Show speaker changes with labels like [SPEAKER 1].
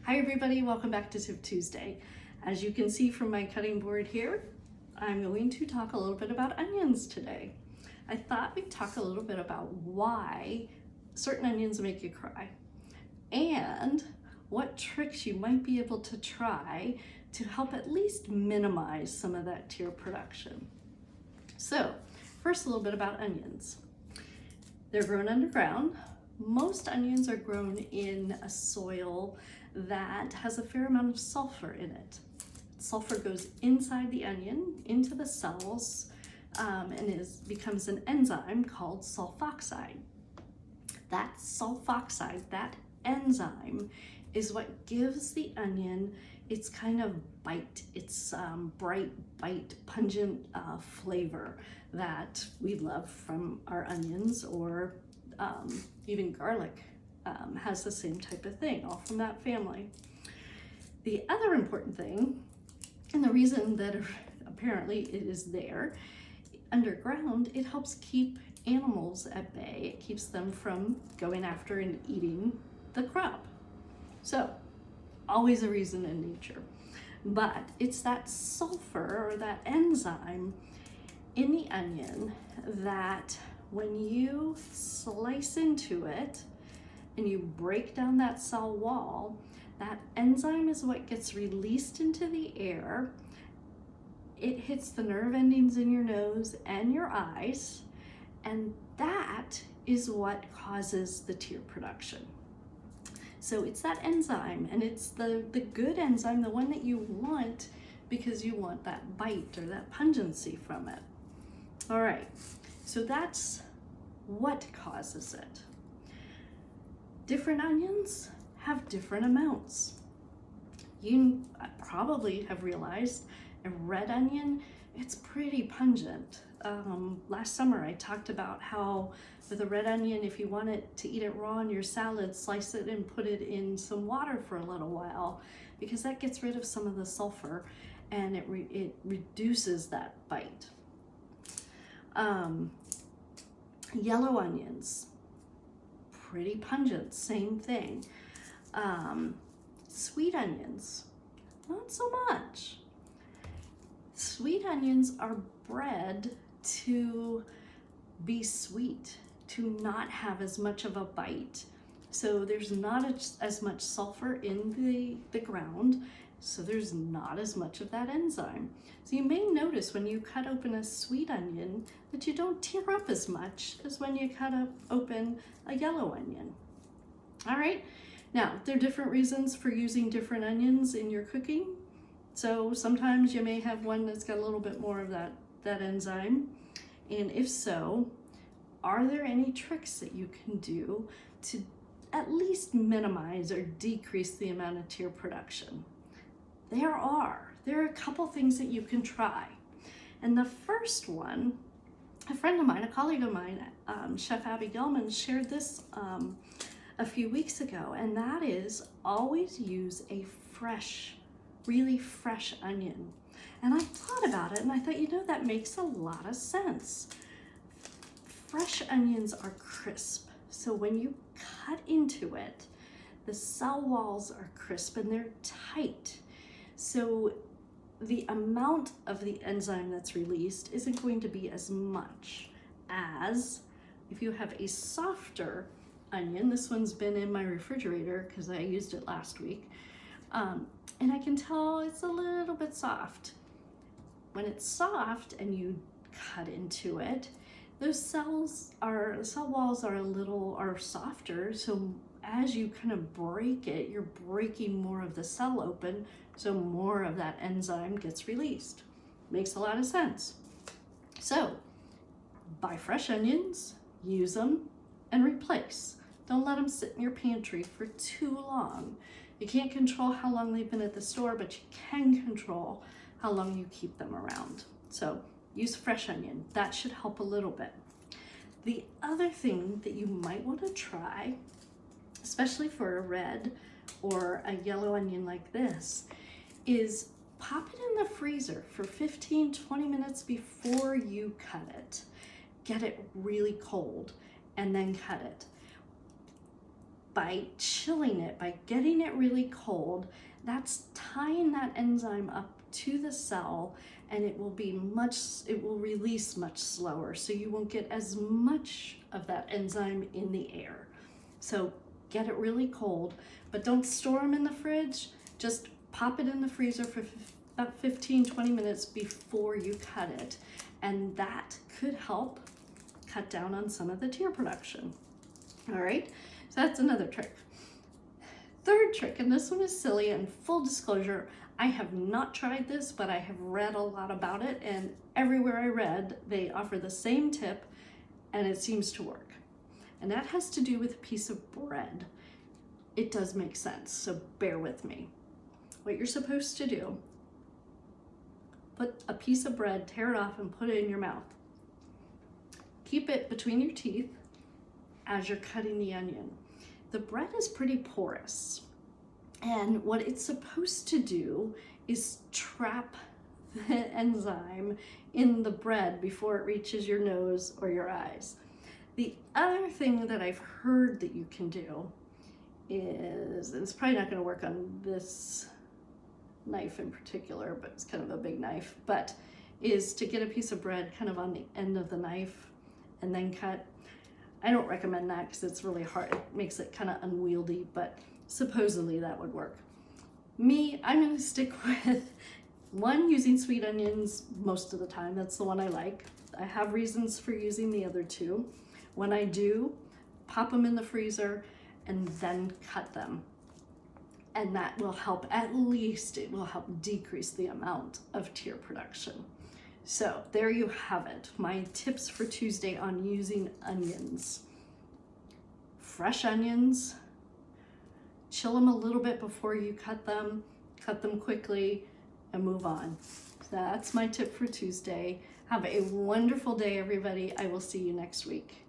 [SPEAKER 1] Hi everybody, welcome back to Tip Tuesday. As you can see from my cutting board here, I'm going to talk a little bit about onions today. I thought we'd talk a little bit about why certain onions make you cry and what tricks you might be able to try to help at least minimize some of that tear production. So, first a little bit about onions. They're grown underground. Most onions are grown in a soil that has a fair amount of sulfur in it. Sulfur goes inside the onion, into the cells, and becomes an enzyme called sulfoxide. That sulfoxide, that enzyme, is what gives the onion its kind of bite, its bright bite, pungent flavor that we love from our onions, or even garlic has the same type of thing, all from that family. The other important thing, and the reason that apparently it is there underground, it helps keep animals at bay. It keeps them from going after and eating the crop. So, always a reason in nature. But it's that sulfur or that enzyme in the onion that when you slice into it and you break down that cell wall, that enzyme is what gets released into the air. It hits the nerve endings in your nose and your eyes, and that is what causes the tear production. So it's that enzyme, and it's the good enzyme, the one that you want because you want that bite or that pungency from it. All right, so that's what causes it. Different onions have different amounts. You probably have realized a red onion, it's pretty pungent. Last summer I talked about how with a red onion, if you want it to eat it raw in your salad, slice it and put it in some water for a little while, because that gets rid of some of the sulfur and it reduces that bite. Yellow onions, pretty pungent, same thing. Sweet onions, not so much. Sweet onions are bred to be sweet, to not have as much of a bite. So there's not as much sulfur in the ground, so there's not as much of that enzyme. So you may notice when you cut open a sweet onion that you don't tear up as much as when you cut open a yellow onion. All right, now there are different reasons for using different onions in your cooking. So sometimes you may have one that's got a little bit more of that enzyme. And if so, are there any tricks that you can do to at least minimize or decrease the amount of tear production? There are a couple things that you can try. And the first one, a friend of mine, a colleague of mine, Chef Abby Gelman, shared this a few weeks ago, and that is always use a really fresh onion. And I thought about it and I thought, that makes a lot of sense. Fresh onions are crisp. So when you cut into it, the cell walls are crisp and they're tight. So the amount of the enzyme that's released isn't going to be as much as if you have a softer onion. This one's been in my refrigerator because I used it last week. And I can tell it's a little bit soft. When it's soft and you cut into it, those cell walls are softer. So as you kind of break it, you're breaking more of the cell open, so more of that enzyme gets released. Makes a lot of sense. So buy fresh onions, use them, and replace. Don't let them sit in your pantry for too long. You can't control how long they've been at the store, but you can control how long you keep them around. So use fresh onion. That should help a little bit. The other thing that you might want to try, especially for a red or a yellow onion like this, is pop it in the freezer for 15-20 minutes before you cut it. Get it really cold and then cut it. by chilling it, by getting it really cold, that's tying that enzyme up to the cell, and it will release much slower, so you won't get as much of that enzyme in the air. So get it really cold, but don't store them in the fridge. Just pop it in the freezer for about 15-20 minutes before you cut it, and that could help cut down on some of the tear production. All right, so that's another trick. Third trick, and this one is silly, and full disclosure, I have not tried this, but I have read a lot about it, and everywhere I read, they offer the same tip, and it seems to work. And that has to do with a piece of bread. It does make sense, so bear with me. What you're supposed to do, put a piece of bread, tear it off, and put it in your mouth. Keep it between your teeth as you're cutting the onion. The bread is pretty porous, and what it's supposed to do is trap the enzyme in the bread before it reaches your nose or your eyes. The other thing that I've heard that you can do is, and it's probably not going to work on this knife in particular, but it's kind of a big knife, but is to get a piece of bread kind of on the end of the knife and then cut. I don't recommend that because it's really hard. It makes it kind of unwieldy, but supposedly that would work. Me, I'm going to stick with one, using sweet onions most of the time. That's the one I like. I have reasons for using the other two. When I do, pop them in the freezer and then cut them. And that will help, at least it will help decrease the amount of tear production. So there you have it, my tips for Tuesday on using onions. Fresh onions, chill them a little bit before you cut them quickly, and move on. That's my tip for Tuesday. Have a wonderful day, everybody. I will see you next week.